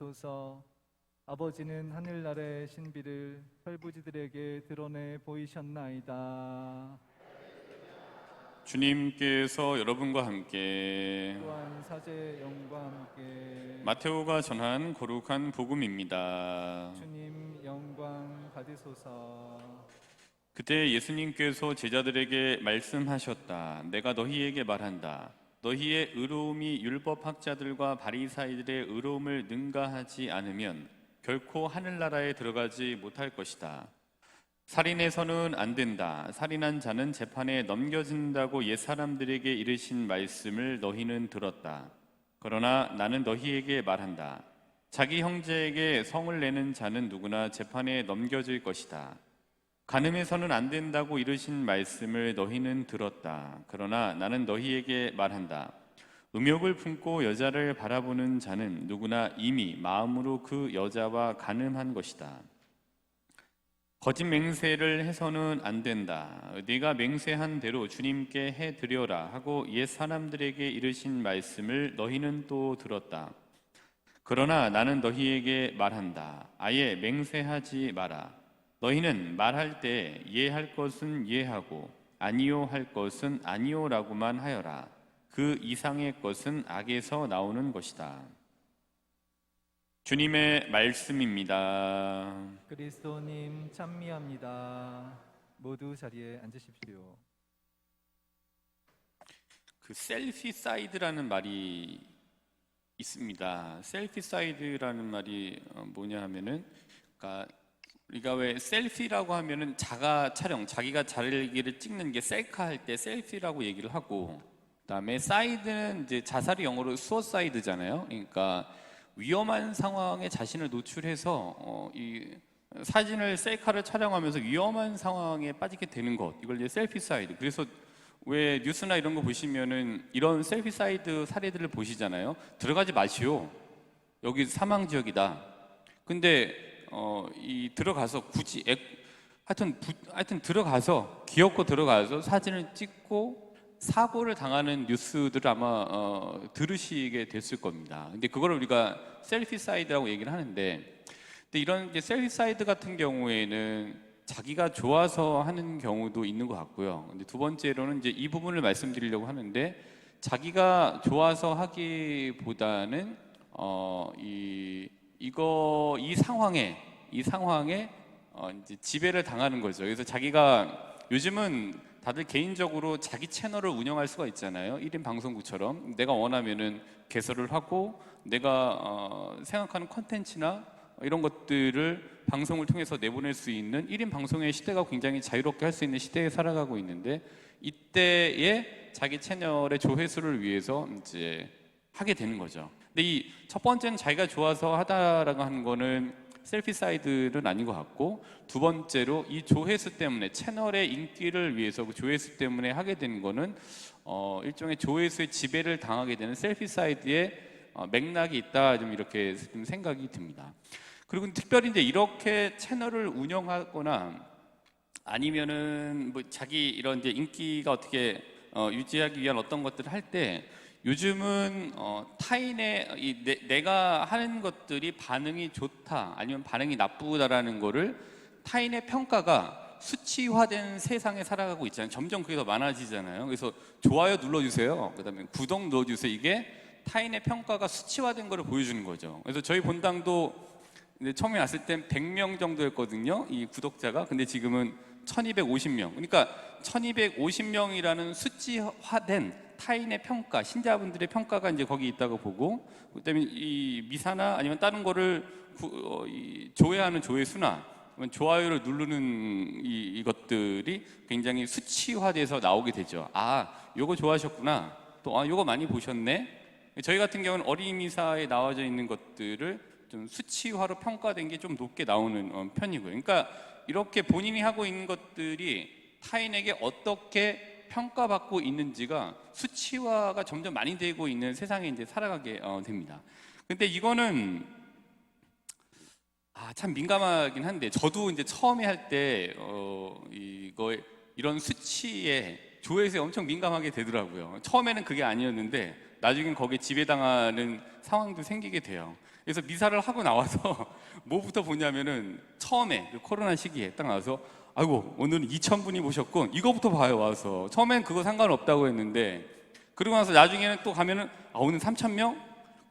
받으소서. 아버지는 하늘나라의 신비를 혈부지들에게 드러내 보이셨나이다. 주님께서 여러분과 함께 또한 사제의 영과 함께 마테오가 전한 거룩한 복음입니다. 주님 영광 받으소서. 그때 예수님께서 제자들에게 말씀하셨다. 내가 너희에게 말한다. 너희의 의로움이 율법학자들과 바리사이들의 의로움을 능가하지 않으면 결코 하늘나라에 들어가지 못할 것이다. 살인해서는 안 된다. 살인한 자는 재판에 넘겨진다고 옛사람들에게 이르신 말씀을 너희는 들었다. 그러나 나는 너희에게 말한다. 자기 형제에게 성을 내는 자는 누구나 재판에 넘겨질 것이다. 간음해서는 안 된다고 이르신 말씀을 너희는 들었다. 그러나 나는 너희에게 말한다. 음욕을 품고 여자를 바라보는 자는 누구나 이미 마음으로 그 여자와 간음한 것이다. 거짓 맹세를 해서는 안 된다. 네가 맹세한 대로 주님께 해드려라 하고 옛 사람들에게 이르신 말씀을 너희는 또 들었다. 그러나 나는 너희에게 말한다. 아예 맹세하지 마라. 너희는 말할 때 예할 것은 예하고 아니요 할 것은 아니요라고만 하여라. 그 이상의 것은 악에서 나오는 것이다. 주님의 말씀입니다. 그리스도님 찬미합니다. 모두 자리에 앉으십시오. 그 셀피 사이드라는 말이 있습니다. 셀피 사이드라는 말이 뭐냐 하면은, 그러니까 우리가 왜 셀피라고 하면은 자가 촬영, 자기가 자기를 찍는 게 셀카 할 때 셀피라고 얘기를 하고, 그다음에 사이드는 이제 자살이 영어로 수어사이드잖아요. 그러니까 위험한 상황에 자신을 노출해서 이 사진을 셀카를 촬영하면서 위험한 상황에 빠지게 되는 것, 이걸 이제 셀피 사이드. 그래서 왜 뉴스나 이런 거 보시면은 이런 셀피 사이드 사례들을 보시잖아요. 들어가지 마시오. 여기 사망 지역이다. 근데 이 들어가서 굳이 하여튼 들어가서 귀엽고 들어가서 사진을 찍고 사고를 당하는 뉴스들을 아마 들으시게 됐을 겁니다. 근데 그걸 우리가 셀피 사이드라고 얘기를 하는데, 근데 이런 이제 셀피 사이드 같은 경우에는 자기가 좋아서 하는 경우도 있는 것 같고요. 근데 두 번째로는 이제 이 부분을 말씀드리려고 하는데, 자기가 좋아서 하기보다는 이 상황에 이제 지배를 당하는 거죠. 그래서 자기가 요즘은 다들 개인적으로 자기 채널을 운영할 수가 있잖아요. 1인 방송국처럼 내가 원하면은 개설을 하고 내가 생각하는 컨텐츠나 이런 것들을 방송을 통해서 내보낼 수 있는 1인 방송의 시대가 굉장히 자유롭게 할 수 있는 시대에 살아가고 있는데, 이때에 자기 채널의 조회수를 위해서 이제 하게 되는 거죠. 근데 이 첫 번째는 자기가 좋아서 하다라고 하는 거는 셀피 사이드는 아닌 것 같고, 두 번째로 이 조회수 때문에 채널의 인기를 위해서 그 조회수 때문에 하게 되는 거는 일종의 조회수의 지배를 당하게 되는 셀피 사이드의 맥락이 있다, 좀 이렇게 좀 생각이 듭니다. 그리고 특별히 이제 이렇게 채널을 운영하거나 아니면은 뭐 자기 이런 이제 인기가 어떻게 유지하기 위한 어떤 것들을 할 때, 요즘은 타인의 내가 하는 것들이 반응이 좋다 아니면 반응이 나쁘다라는 거를 타인의 평가가 수치화된 세상에 살아가고 있잖아요. 점점 그게 더 많아지잖아요. 그래서 좋아요 눌러주세요, 그다음에 구독 눌러주세요. 이게 타인의 평가가 수치화된 거를 보여주는 거죠. 그래서 저희 본당도 처음에 왔을 땐 100명 정도였거든요, 이 구독자가. 근데 지금은 1250명. 그러니까 1250명이라는 수치화된 타인의 평가, 신자분들의 평가가 이제 거기 있다고 보고, 그다음에 이 미사나 아니면 다른 거를 조회하는 조회수나 좋아요를 누르는 이것들이 굉장히 수치화돼서 나오게 되죠. 아, 요거 좋아하셨구나. 또 요거 많이 보셨네. 저희 같은 경우는 어린이 미사에 나와져 있는 것들을 좀 수치화로 평가된 게 좀 높게 나오는 편이고요. 그러니까 이렇게 본인이 하고 있는 것들이 타인에게 어떻게 평가받고 있는지가 수치화가 점점 많이 되고 있는 세상에 이제 살아가게 됩니다. 근데 이거는 참 민감하긴 한데, 저도 이제 처음에 할 때 이런 수치에 조회수에 엄청 민감하게 되더라고요. 처음에는 그게 아니었는데 나중엔 거기에 지배당하는 상황도 생기게 돼요. 그래서 미사를 하고 나와서 뭐부터 보냐면은 처음에 그 코로나 시기에 딱 나와서 아이고 오늘은 2,000분이 모셨군 이거부터 봐요 와서. 처음엔 그거 상관없다고 했는데 그러고 나서 나중에는 또 가면은 오늘 3,000명?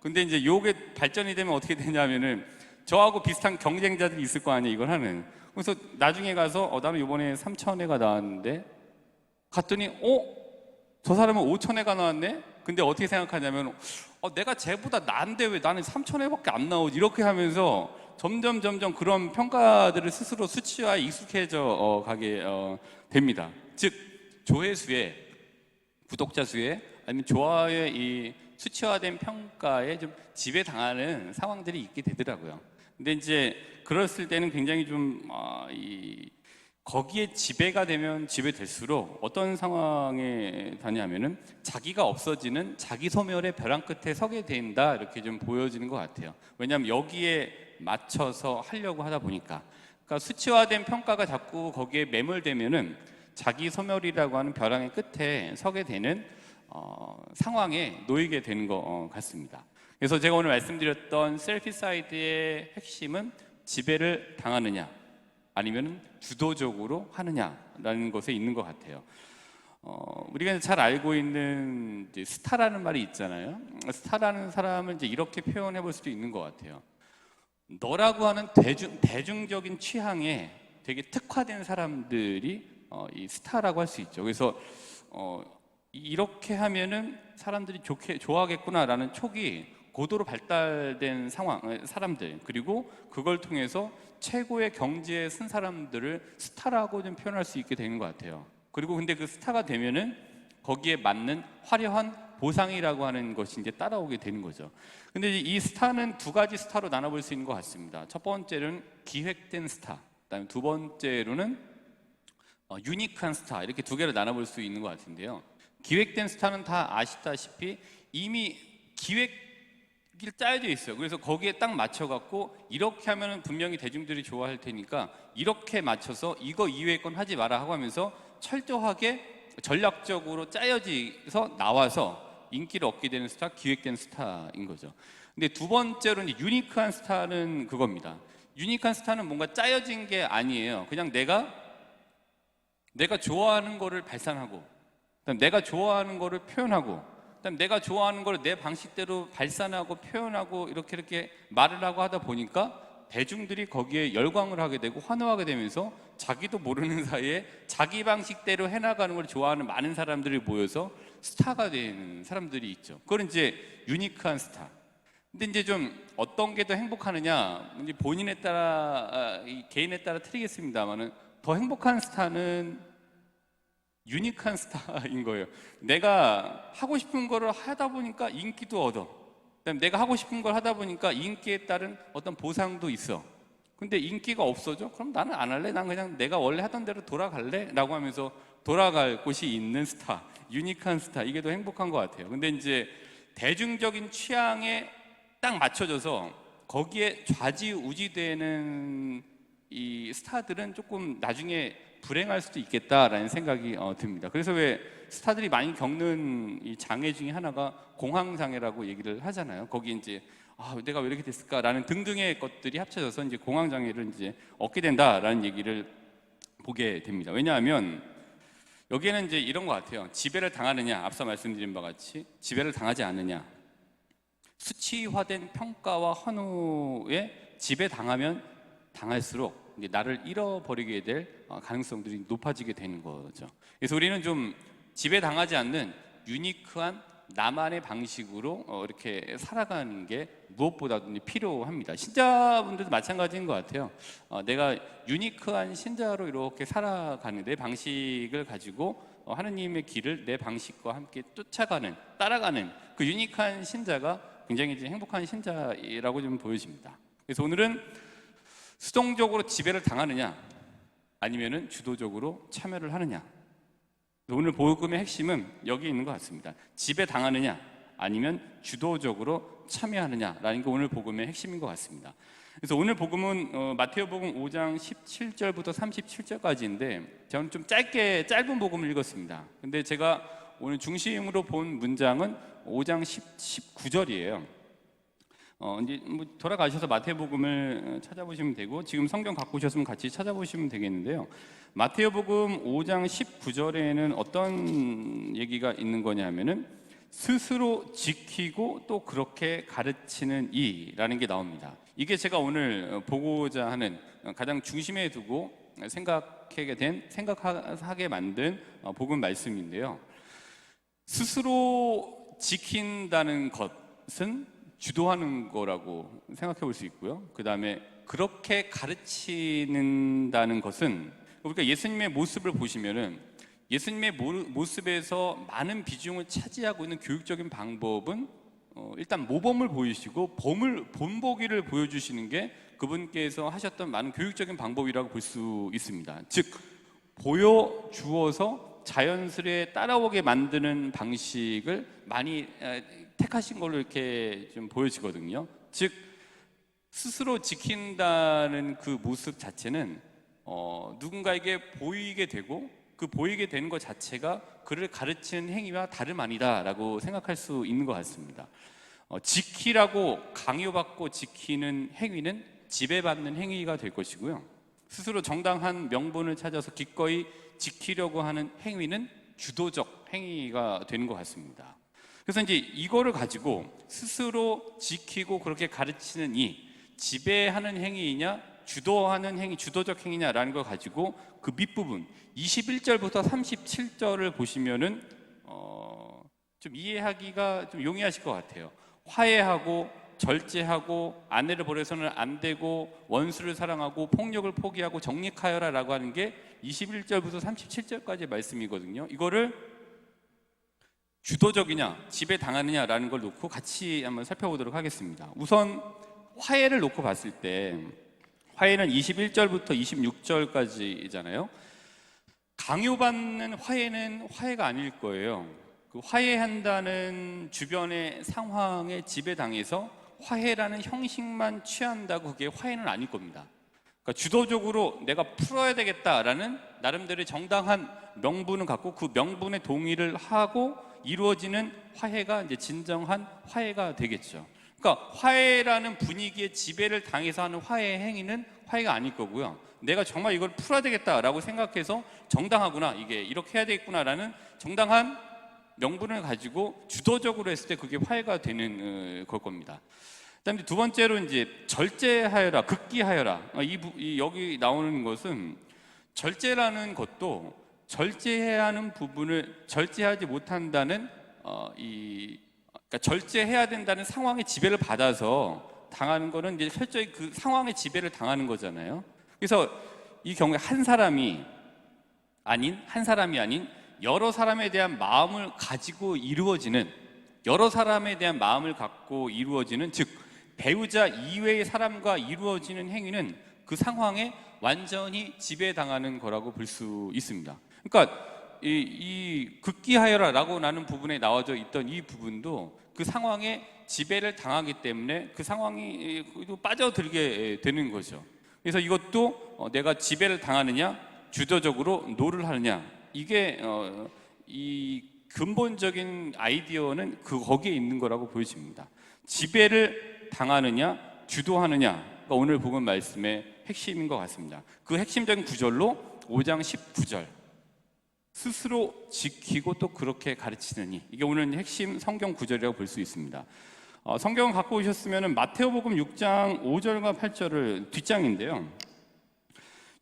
근데 이제 요게 발전이 되면 어떻게 되냐면은 저하고 비슷한 경쟁자들이 있을 거 아니에요 이걸 하는. 그래서 나중에 가서 나는 이번에 3,000회가 나왔는데 갔더니 저 사람은 5,000회가 나왔네? 근데 어떻게 생각하냐면 내가 쟤보다 나은데 왜 나는 3,000회밖에 안 나오지? 이렇게 하면서 점점 그런 평가들을 스스로 수치화에 익숙해져 가게 됩니다. 즉 조회수에 구독자 수에 아니면 좋아요의 이 수치화된 평가에 좀 지배당하는 상황들이 있게 되더라고요. 근데 이제 그랬을 때는 굉장히 좀 거기에 지배가 되면 지배될수록 어떤 상황에 가냐면은 자기가 없어지는 자기 소멸의 벼랑 끝에 서게 된다 이렇게 좀 보여지는 것 같아요. 왜냐하면 여기에 맞춰서 하려고 하다 보니까. 그러니까 수치화된 평가가 자꾸 거기에 매몰되면은 자기 소멸이라고 하는 벼랑의 끝에 서게 되는 상황에 놓이게 되는 것 같습니다. 그래서 제가 오늘 말씀드렸던 셀피사이드의 핵심은 지배를 당하느냐 아니면 주도적으로 하느냐라는 것에 있는 것 같아요. 우리가 잘 알고 있는 이제 스타라는 말이 있잖아요. 스타라는 사람을 이제 이렇게 표현해 볼 수도 있는 것 같아요. 너라고 하는 대중적인 취향에 되게 특화된 사람들이 이 스타라고 할 수 있죠. 그래서 이렇게 하면은 사람들이 좋아하겠구나라는 촉이 고도로 발달된 사람들, 그리고 그걸 통해서 최고의 경지에 쓴 사람들을 스타라고 좀 표현할 수 있게 되는 것 같아요. 그리고 근데 그 스타가 되면은 거기에 맞는 화려한 보상이라고 하는 것이 이제 따라오게 되는 거죠. 근데 이 스타는 두 가지 스타로 나눠볼 수 있는 것 같습니다. 첫 번째는 기획된 스타, 그다음에 두 번째로는 유니크한 스타, 이렇게 두 개를 나눠볼 수 있는 것 같은데요. 기획된 스타는 다 아시다시피 이미 기획이 짜여져 있어요. 그래서 거기에 딱 맞춰갖고 이렇게 하면 분명히 대중들이 좋아할 테니까 이렇게 맞춰서 이거 이외의 건 하지 마라 하고 하면서 철저하게 전략적으로 짜여져서 나와서 인기를 얻게 되는 스타, 기획된 스타인 거죠. 근데 두 번째로는 유니크한 스타는 그겁니다. 유니크한 스타는 뭔가 짜여진 게 아니에요. 그냥 내가 좋아하는 거를 발산하고, 그다음 내가 좋아하는 거를 표현하고, 그다음 내가 좋아하는 걸 내 방식대로 발산하고 표현하고 이렇게 말을 하고 하다 보니까 대중들이 거기에 열광을 하게 되고 환호하게 되면서 자기도 모르는 사이에 자기 방식대로 해나가는 걸 좋아하는 많은 사람들이 모여서 스타가 되는 사람들이 있죠. 그건 이제 유니크한 스타. 근데 이제 좀 어떤 게 더 행복하느냐, 이제 본인에 따라 개인에 따라 틀리겠습니다만은 더 행복한 스타는 유니크한 스타인 거예요. 내가 하고 싶은 거를 하다 보니까 인기도 얻어. 그다음에 내가 하고 싶은 걸 하다 보니까 인기에 따른 어떤 보상도 있어. 근데 인기가 없어져? 그럼 나는 안 할래. 난 그냥 내가 원래 하던 대로 돌아갈래 라고 하면서 돌아갈 곳이 있는 스타, 유니크한 스타, 이게 더 행복한 것 같아요. 근데 이제 대중적인 취향에 딱 맞춰져서 거기에 좌지우지되는 이 스타들은 조금 나중에 불행할 수도 있겠다라는 생각이 듭니다. 그래서 왜 스타들이 많이 겪는 이 장애 중에 하나가 공황장애라고 얘기를 하잖아요. 거기 이제 내가 왜 이렇게 됐을까라는 등등의 것들이 합쳐져서 이제 공황장애를 이제 얻게 된다라는 얘기를 보게 됩니다. 왜냐하면 여기에는 이제 이런 것 같아요. 지배를 당하느냐, 앞서 말씀드린 바와 같이 지배를 당하지 않느냐, 수치화된 평가와 환호에 지배당하면 당할수록 이제 나를 잃어버리게 될 가능성들이 높아지게 되는 거죠. 그래서 우리는 좀 지배당하지 않는 유니크한 나만의 방식으로 이렇게 살아가는 게 무엇보다도 필요합니다. 신자분들도 마찬가지인 것 같아요. 내가 유니크한 신자로 이렇게 살아가는 내 방식을 가지고 하느님의 길을 내 방식과 함께 쫓아가는, 따라가는 그 유니크한 신자가 굉장히 이제 행복한 신자라고 좀 보여집니다. 그래서 오늘은 수동적으로 지배를 당하느냐 아니면은 주도적으로 참여를 하느냐. 오늘 복음의 핵심은 여기 있는 것 같습니다. 지배 당하느냐 아니면 주도적으로 참여하느냐라는 게 오늘 복음의 핵심인 것 같습니다. 그래서 오늘 복음은 마태오복음 5장 17절부터 37절까지인데 저는 좀 짧은 복음을 읽었습니다. 근데 제가 오늘 중심으로 본 문장은 5장 19절이에요. 이제 뭐 돌아가셔서 마태복음을 찾아보시면 되고 지금 성경 갖고 오셨으면 같이 찾아보시면 되겠는데요. 마태복음 5장 19절에는 어떤 얘기가 있는 거냐면은 스스로 지키고 또 그렇게 가르치는 이라는 게 나옵니다. 이게 제가 오늘 보고자 하는 가장 중심에 두고 생각하게 만든 복음 말씀인데요. 스스로 지킨다는 것은 주도하는 거라고 생각해 볼 수 있고요. 그 다음에 그렇게 가르치는다는 것은 우리가 예수님의 모습을 보시면은 예수님의 모습에서 많은 비중을 차지하고 있는 교육적인 방법은 일단 모범을 보이시고 본보기를 보여주시는 게 그분께서 하셨던 많은 교육적인 방법이라고 볼 수 있습니다. 즉 보여주어서 자연스레 따라오게 만드는 방식을 많이 택하신 걸로 이렇게 좀 보여지거든요. 즉 스스로 지킨다는 그 모습 자체는 누군가에게 보이게 되고 그 보이게 되는 것 자체가 그를 가르치는 행위와 다름 아니다라고 생각할 수 있는 것 같습니다. 지키라고 강요받고 지키는 행위는 지배받는 행위가 될 것이고요. 스스로 정당한 명분을 찾아서 기꺼이 지키려고 하는 행위는 주도적 행위가 되는 것 같습니다. 그래서 이제 이거를 가지고 스스로 지키고 그렇게 가르치는 이 지배하는 행위이냐 주도하는 행위, 주도적 행위냐라는 걸 가지고 그 밑부분 21절부터 37절을 보시면은 좀 이해하기가 좀 용이하실 것 같아요. 화해하고 절제하고 아내를 버려서는 안 되고 원수를 사랑하고 폭력을 포기하고 정직하여라라고 하는 게 21절부터 37절까지의 말씀이거든요. 이거를 주도적이냐 지배당하느냐라는 걸 놓고 같이 한번 살펴보도록 하겠습니다. 우선 화해를 놓고 봤을 때 화해는 21절부터 26절까지잖아요. 강요받는 화해는 화해가 아닐 거예요. 그 화해한다는 주변의 상황에 지배당해서 화해라는 형식만 취한다고 그게 화해는 아닐 겁니다. 그러니까 주도적으로 내가 풀어야 되겠다라는 나름대로의 정당한 명분을 갖고 그 명분에 동의를 하고 이루어지는 화해가 이제 진정한 화해가 되겠죠. 그러니까 화해라는 분위기에 지배를 당해서 하는 화해 행위는 화해가 아닐 거고요. 내가 정말 이걸 풀어야 되겠다라고 생각해서 정당하구나, 이게 이렇게 해야 되겠구나라는 정당한 명분을 가지고 주도적으로 했을 때 그게 화해가 되는 걸 겁니다. 그다음에 두 번째로 이제 절제하여라, 극기하여라. 여기 나오는 것은 절제라는 것도 절제해야 하는 부분을 절제하지 못한다는 그러니까 절제해야 된다는 상황의 지배를 받아서 당하는 거는 이제 철저히 그 상황의 지배를 당하는 거잖아요. 그래서 이 경우에 한 사람이 아닌 여러 사람에 대한 마음을 가지고 이루어지는 즉 배우자 이외의 사람과 이루어지는 행위는 그 상황에 완전히 지배당하는 거라고 볼 수 있습니다. 그러니까 이 극기하여라라고 나는 부분에 나와져 있던 이 부분도 그 상황에 지배를 당하기 때문에 그 상황이 빠져들게 되는 거죠. 그래서 이것도 내가 지배를 당하느냐 주도적으로 노를 하느냐, 이게 이 근본적인 아이디어는 거기에 있는 거라고 보여집니다. 지배를 당하느냐 주도하느냐가 오늘 복음 말씀의 핵심인 것 같습니다. 그 핵심적인 구절로 5장 19절 스스로 지키고 또 그렇게 가르치느니, 이게 오늘 핵심 성경 구절이라고 볼 수 있습니다. 성경을 갖고 오셨으면 마태복음 6장 5절과 8절을 뒷장인데요.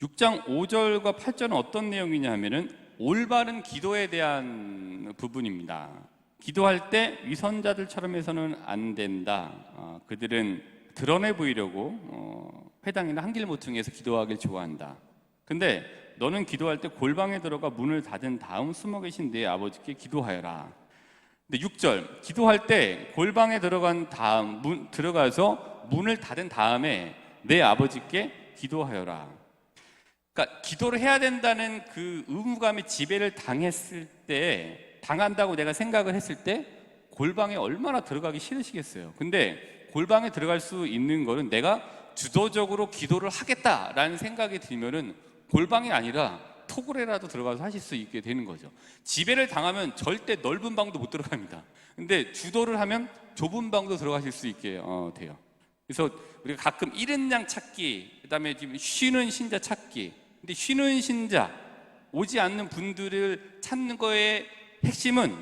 6장 5절과 8절은 어떤 내용이냐 하면은 올바른 기도에 대한 부분입니다. 기도할 때 위선자들처럼 해서는 안 된다. 그들은 드러내 보이려고 회당이나 한길 모퉁이에서 기도하길 좋아한다. 근데 너는 기도할 때 골방에 들어가 문을 닫은 다음 숨어 계신 네 아버지께 기도하여라. 근데 6절 기도할 때 골방에 들어가서 문을 닫은 다음에 내 아버지께 기도하여라. 그러니까 기도를 해야 된다는 그 의무감의 지배를 당한다고 내가 생각을 했을 때 골방에 얼마나 들어가기 싫으시겠어요. 근데 골방에 들어갈 수 있는 거는 내가 주도적으로 기도를 하겠다라는 생각이 들면은 골방이 아니라 토굴에라도 들어가서 하실 수 있게 되는 거죠. 지배를 당하면 절대 넓은 방도 못 들어갑니다. 근데 주도를 하면 좁은 방도 들어가실 수 있게 돼요. 그래서 우리가 가끔 잃은 양 찾기, 그다음에 지금 쉬는 신자 찾기. 근데 쉬는 신자, 오지 않는 분들을 찾는 거의 핵심은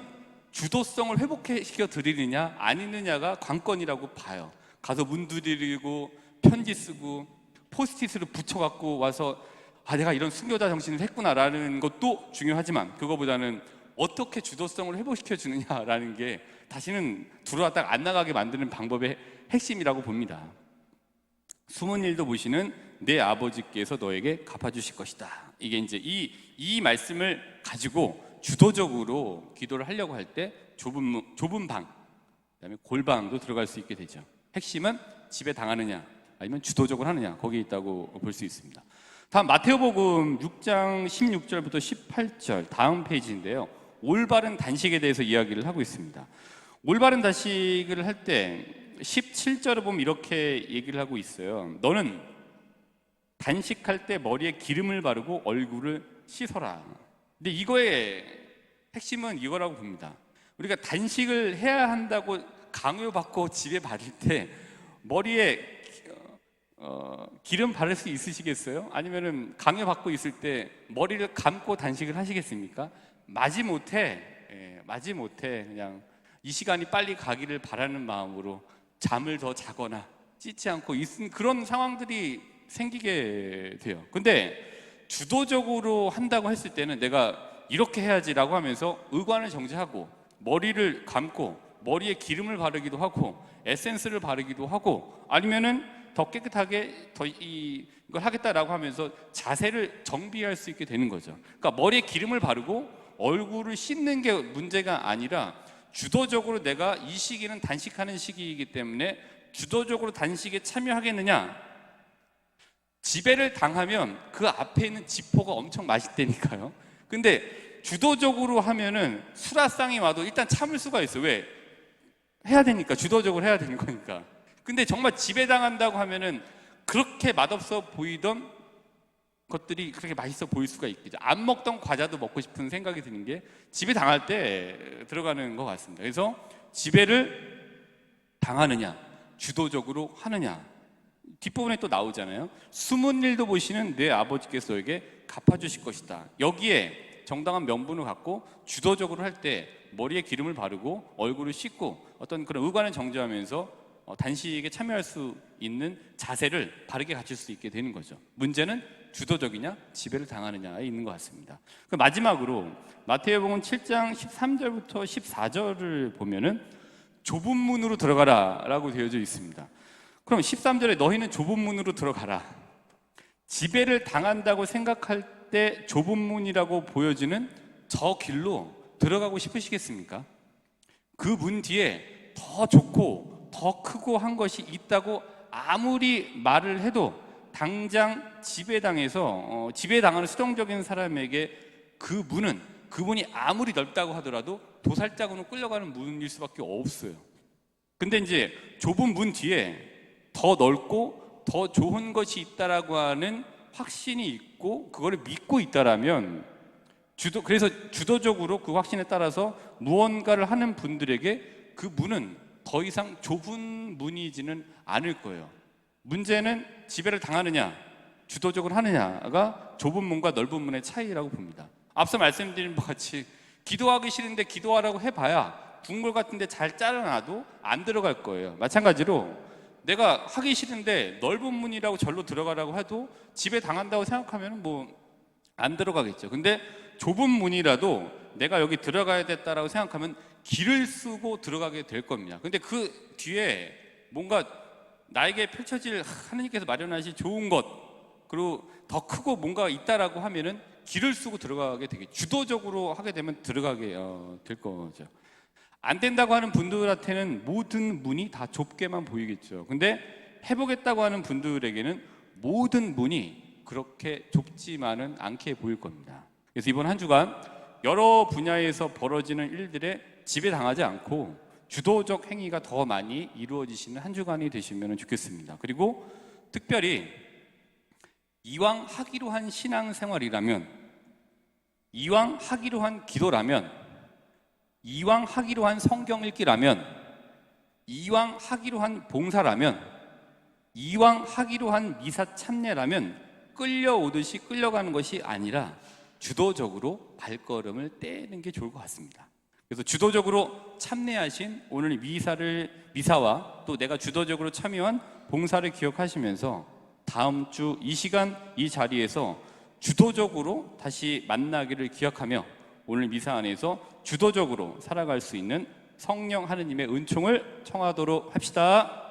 주도성을 회복시켜 드리느냐 아니느냐가 관건이라고 봐요. 가서 문 두드리고 편지 쓰고 포스트잇을 붙여갖고 와서 내가 이런 순교자 정신을 했구나라는 것도 중요하지만 그거보다는 어떻게 주도성을 회복시켜 주느냐라는 게 다시는 들어왔다가 안 나가게 만드는 방법의 핵심이라고 봅니다. 숨은 일도 보시는 내 아버지께서 너에게 갚아주실 것이다. 이게 이제 이 말씀을 가지고 주도적으로 기도를 하려고 할 때 좁은 방, 그다음에 골방도 들어갈 수 있게 되죠. 핵심은 집에 당하느냐 아니면 주도적으로 하느냐 거기에 있다고 볼 수 있습니다. 다음 마태오복음 6장 16절부터 18절 다음 페이지인데요. 올바른 단식에 대해서 이야기를 하고 있습니다. 올바른 단식을 할 때 17절을 보면 이렇게 얘기를 하고 있어요. 너는 단식할 때 머리에 기름을 바르고 얼굴을 씻어라. 근데 이거의 핵심은 이거라고 봅니다. 우리가 단식을 해야 한다고 강요받고 집에 바를 때 머리에 기름 바를 수 있으시겠어요? 아니면은 강요받고 있을 때 머리를 감고 단식을 하시겠습니까? 마지못해 그냥 이 시간이 빨리 가기를 바라는 마음으로 잠을 더 자거나 씻지 않고 있는 그런 상황들이 생기게 돼요. 근데 주도적으로 한다고 했을 때는 내가 이렇게 해야지라고 하면서 의관을 정지하고 머리를 감고 머리에 기름을 바르기도 하고 에센스를 바르기도 하고 아니면은 더 깨끗하게 이걸 하겠다라고 하면서 자세를 정비할 수 있게 되는 거죠. 그러니까 머리에 기름을 바르고 얼굴을 씻는 게 문제가 아니라 주도적으로 내가 이 시기는 단식하는 시기이기 때문에 주도적으로 단식에 참여하겠느냐. 지배를 당하면 그 앞에 있는 지포가 엄청 맛있다니까요. 근데 주도적으로 하면은 수라상이 와도 일단 참을 수가 있어요. 왜? 해야 되니까, 주도적으로 해야 되는 거니까. 근데 정말 지배당한다고 하면은 그렇게 맛없어 보이던 것들이 그렇게 맛있어 보일 수가 있겠죠. 안 먹던 과자도 먹고 싶은 생각이 드는 게 지배당할 때 들어가는 것 같습니다. 그래서 지배를 당하느냐, 주도적으로 하느냐. 뒷부분에 또 나오잖아요. 숨은 일도 보시는 내 아버지께서 너에게 갚아주실 것이다. 여기에 정당한 명분을 갖고 주도적으로 할 때 머리에 기름을 바르고 얼굴을 씻고 어떤 그런 의관을 정지하면서 단식에 참여할 수 있는 자세를 바르게 갖출 수 있게 되는 거죠. 문제는 주도적이냐 지배를 당하느냐에 있는 것 같습니다. 마지막으로 마태복음 7장 13절부터 14절을 보면은 좁은 문으로 들어가라 라고 되어져 있습니다. 그럼 13절에 너희는 좁은 문으로 들어가라. 지배를 당한다고 생각할 때 좁은 문이라고 보여지는 저 길로 들어가고 싶으시겠습니까? 그 문 뒤에 더 좋고 더 크고 한 것이 있다고 아무리 말을 해도 당장 지배당해서 지배당하는 수동적인 사람에게 그분이 아무리 넓다고 하더라도 도살장으로 끌려가는 문일 수밖에 없어요. 근데 이제 좁은 문 뒤에 더 넓고 더 좋은 것이 있다라고 하는 확신이 있고 그거를 믿고 있다라면 그래서 주도적으로 그 확신에 따라서 무언가를 하는 분들에게 그 문은 더 이상 좁은 문이지는 않을 거예요. 문제는 지배를 당하느냐 주도적으로 하느냐가 좁은 문과 넓은 문의 차이라고 봅니다. 앞서 말씀드린 바와 같이 기도하기 싫은데 기도하라고 해봐야 국물 같은데 잘 잘라놔도 안 들어갈 거예요. 마찬가지로 내가 하기 싫은데 넓은 문이라고 절로 들어가라고 해도 지배 당한다고 생각하면 뭐 안 들어가겠죠. 근데 좁은 문이라도 내가 여기 들어가야 됐다라고 생각하면 길을 쓰고 들어가게 될 겁니다. 근데 그 뒤에 뭔가 나에게 펼쳐질 하나님께서 마련하신 좋은 것 그리고 더 크고 뭔가 있다라고 하면은 길을 쓰고 들어가게 되게 주도적으로 하게 되면 들어가게 될 거죠. 안 된다고 하는 분들한테는 모든 문이 다 좁게만 보이겠죠. 근데 해보겠다고 하는 분들에게는 모든 문이 그렇게 좁지만은 않게 보일 겁니다. 그래서 이번 한 주간 여러 분야에서 벌어지는 일들에 지배당하지 않고 주도적 행위가 더 많이 이루어지시는 한 주간이 되시면 좋겠습니다. 그리고 특별히 이왕 하기로 한 신앙생활이라면, 이왕 하기로 한 기도라면, 이왕 하기로 한 성경 읽기라면, 이왕 하기로 한 봉사라면 이왕 하기로 한 미사 참여라면 끌려오듯이 끌려가는 것이 아니라 주도적으로 발걸음을 떼는 게 좋을 것 같습니다. 그래서 주도적으로 참여하신 오늘 미사와 또 내가 주도적으로 참여한 봉사를 기억하시면서 다음 주 이 시간 이 자리에서 주도적으로 다시 만나기를 기억하며 오늘 미사 안에서 주도적으로 살아갈 수 있는 성령 하느님의 은총을 청하도록 합시다.